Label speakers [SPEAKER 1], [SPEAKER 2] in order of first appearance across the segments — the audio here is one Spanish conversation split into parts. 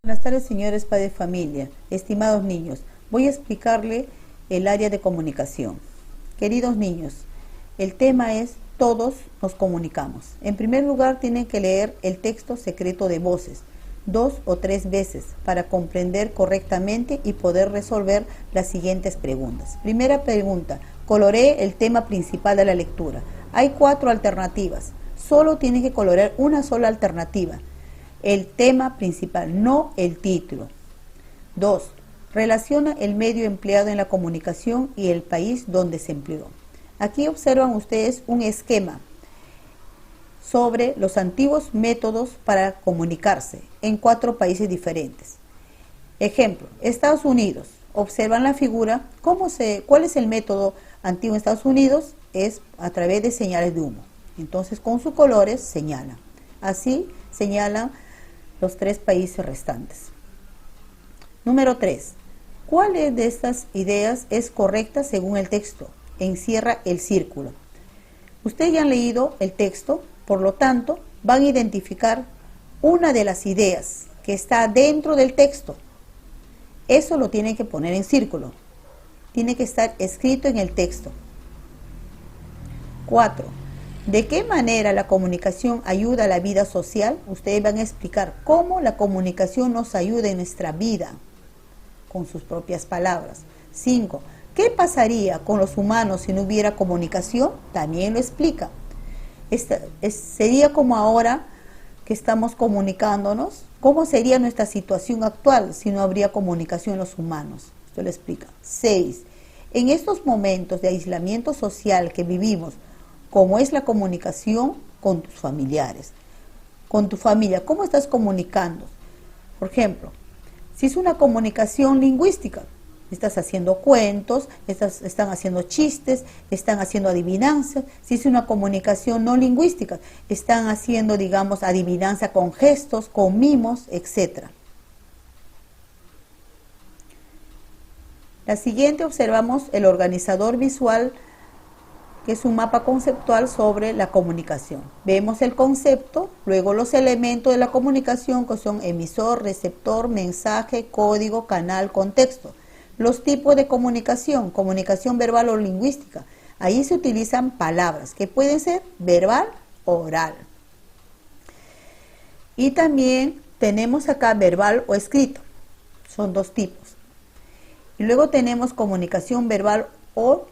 [SPEAKER 1] Buenas tardes, señores padres de familia, estimados niños. Voy a explicarle el área de comunicación. Queridos niños, el tema es todos nos comunicamos. En primer lugar, tienen que leer el texto secreto de voces 2 o 3 veces para comprender correctamente y poder resolver las siguientes preguntas. Primera pregunta, coloree el tema principal de la lectura. Hay 4 alternativas. Solo tienen que colorear una sola alternativa. El tema principal, no el título. 2. Relaciona el medio empleado en la comunicación y el país donde se empleó. Aquí observan ustedes un esquema sobre los antiguos métodos para comunicarse en 4 países diferentes. Ejemplo, Estados Unidos. Observan la figura. ¿Cuál es el método antiguo en Estados Unidos? Es a través de señales de humo. Entonces, con sus colores señalan. Así señalan los 3 países restantes. Número 3. ¿Cuál de estas ideas es correcta según el texto? Encierra el círculo. Ustedes ya han leído el texto, por lo tanto, van a identificar una de las ideas que está dentro del texto. Eso lo tienen que poner en círculo. Tiene que estar escrito en el texto. 4. ¿De qué manera la comunicación ayuda a la vida social? Ustedes van a explicar cómo la comunicación nos ayuda en nuestra vida, con sus propias palabras. 5. ¿Qué pasaría con los humanos si no hubiera comunicación? También lo explica. Sería como ahora que estamos comunicándonos. ¿Cómo sería nuestra situación actual si no habría comunicación en los humanos? Esto lo explica. 6. En estos momentos de aislamiento social que vivimos, ¿cómo es la comunicación con tus familiares? Con tu familia, ¿cómo estás comunicando? Por ejemplo, si es una comunicación lingüística, estás haciendo cuentos, están haciendo chistes, están haciendo adivinanzas. Si es una comunicación no lingüística, están haciendo, digamos, adivinanza con gestos, con mimos, etc. La siguiente observamos el organizador visual, que es un mapa conceptual sobre la comunicación. Vemos el concepto, luego los elementos de la comunicación, que son emisor, receptor, mensaje, código, canal, contexto. Los tipos de comunicación, comunicación verbal o lingüística. Ahí se utilizan palabras que pueden ser verbal o oral. Y también tenemos acá verbal o escrito. Son 2 tipos. Y luego tenemos comunicación verbal o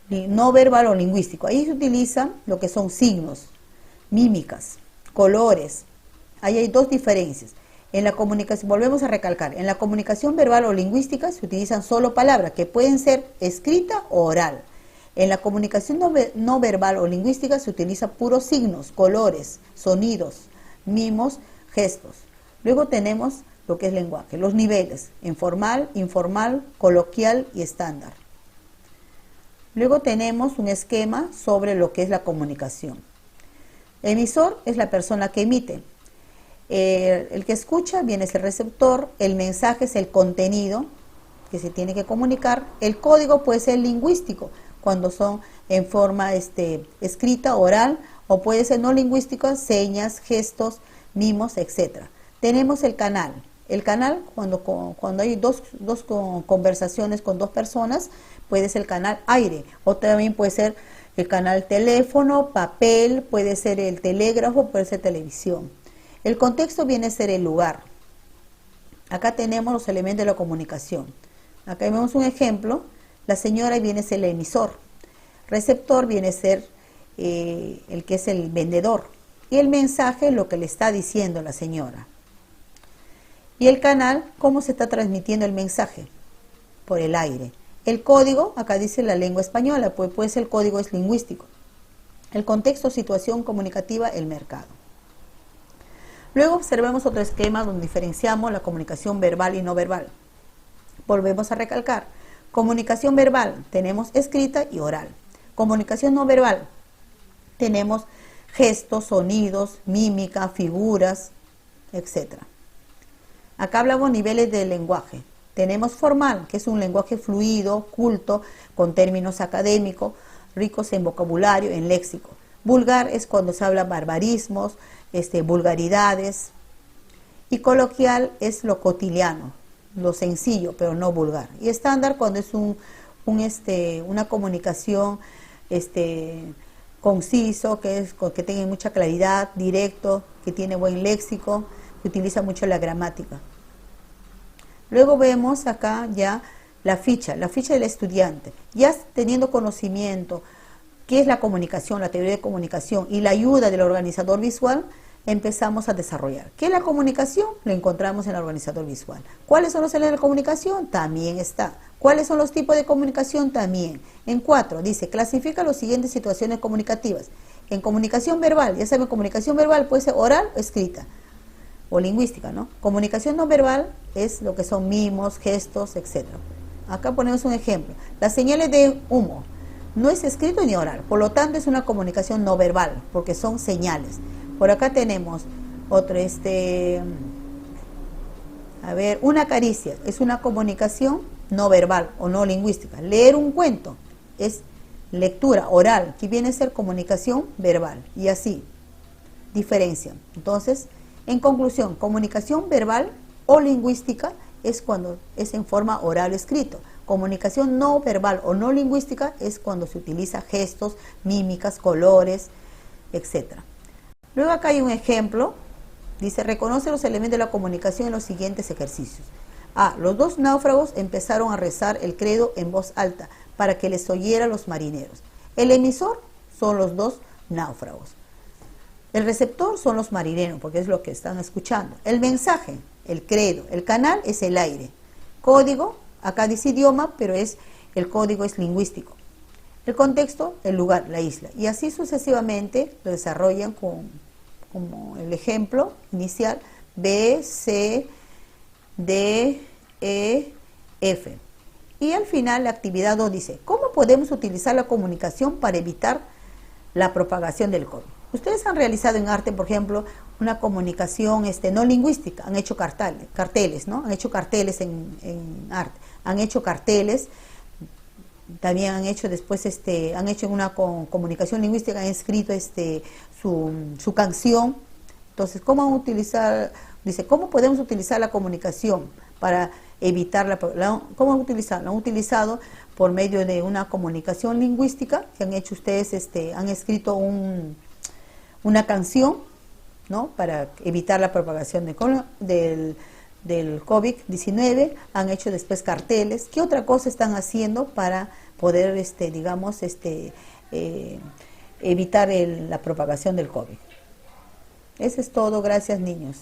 [SPEAKER 1] no verbal o lingüístico. Ahí se utilizan lo que son signos, mímicas, colores. Ahí hay 2 diferencias. En la comunicación, volvemos a recalcar, en la comunicación verbal o lingüística se utilizan solo palabras que pueden ser escrita o oral. En la comunicación no verbal o lingüística se utilizan puros signos, colores, sonidos, mimos, gestos. Luego tenemos lo que es lenguaje, los niveles, formal, informal, coloquial y estándar. Luego tenemos un esquema sobre lo que es la comunicación. Emisor es la persona que emite. El que escucha viene es el receptor. El mensaje es el contenido que se tiene que comunicar. El código puede ser lingüístico, cuando son en forma escrita, oral, o puede ser no lingüístico, señas, gestos, mimos, etc. Tenemos el canal. El canal, cuando hay dos conversaciones con 2 personas, puede ser el canal aire, o también puede ser el canal teléfono, papel, puede ser el telégrafo, puede ser televisión. El contexto viene a ser el lugar. Acá tenemos los elementos de la comunicación. Acá vemos un ejemplo. La señora viene a ser el emisor. Receptor viene a ser el que es el vendedor. Y el mensaje, lo que le está diciendo la señora. Y el canal, ¿cómo se está transmitiendo el mensaje? Por el aire. El código, acá dice la lengua española, pues el código es lingüístico. El contexto, situación comunicativa, el mercado. Luego observemos otro esquema donde diferenciamos la comunicación verbal y no verbal. Volvemos a recalcar. Comunicación verbal, tenemos escrita y oral. Comunicación no verbal, tenemos gestos, sonidos, mímica, figuras, etc. Acá hablamos niveles de lenguaje. Tenemos formal, que es un lenguaje fluido, culto, con términos académicos, ricos en vocabulario, en léxico. Vulgar es cuando se habla barbarismos, vulgaridades. Y coloquial es lo cotidiano, lo sencillo, pero no vulgar. Y estándar cuando es una comunicación conciso, que tenga mucha claridad, directo, que tiene buen léxico, que utiliza mucho la gramática. Luego vemos acá ya la ficha del estudiante. Ya teniendo conocimiento qué es la comunicación, la teoría de comunicación y la ayuda del organizador visual, empezamos a desarrollar. ¿Qué es la comunicación? Lo encontramos en el organizador visual. ¿Cuáles son los elementos de comunicación? También está. ¿Cuáles son los tipos de comunicación? También. En 4 dice, clasifica las siguientes situaciones comunicativas. En comunicación verbal, ya saben, comunicación verbal puede ser oral o escrita, o lingüística, ¿no? Comunicación no verbal es lo que son mimos, gestos, etc. Acá ponemos un ejemplo. Las señales de humo no es escrito ni oral, por lo tanto es una comunicación no verbal, porque son señales. Por acá tenemos otro, una caricia, es una comunicación no verbal o no lingüística. Leer un cuento es lectura oral, que viene a ser comunicación verbal, y así diferencian. Entonces, en conclusión, comunicación verbal o lingüística es cuando es en forma oral o escrito. Comunicación no verbal o no lingüística es cuando se utiliza gestos, mímicas, colores, etc. Luego acá hay un ejemplo, dice, reconoce los elementos de la comunicación en los siguientes ejercicios. A. Los 2 náufragos empezaron a rezar el credo en voz alta para que les oyera los marineros. El emisor son los 2 náufragos. El receptor son los marineros, porque es lo que están escuchando. El mensaje, el credo. El canal es el aire. Código, acá dice idioma, pero el código es lingüístico. El contexto, el lugar, la isla. Y así sucesivamente lo desarrollan como el ejemplo inicial, B, C, D, E, F. Y al final la actividad 2 dice, ¿cómo podemos utilizar la comunicación para evitar la propagación del COVID? Ustedes han realizado en arte, por ejemplo, una comunicación no lingüística, han hecho carteles, ¿no? Han hecho carteles en arte, han hecho carteles. También han hecho después, han hecho una comunicación lingüística, han escrito su canción. Entonces, ¿cómo utilizar? Dice, ¿cómo podemos utilizar la comunicación para evitar ¿cómo utilizarla? Han utilizado por medio de una comunicación lingüística que han hecho ustedes, han escrito una canción, ¿no? Para evitar la propagación del COVID-19, han hecho después carteles. ¿Qué otra cosa están haciendo para poder, evitar la propagación del COVID? Eso es todo. Gracias, niños.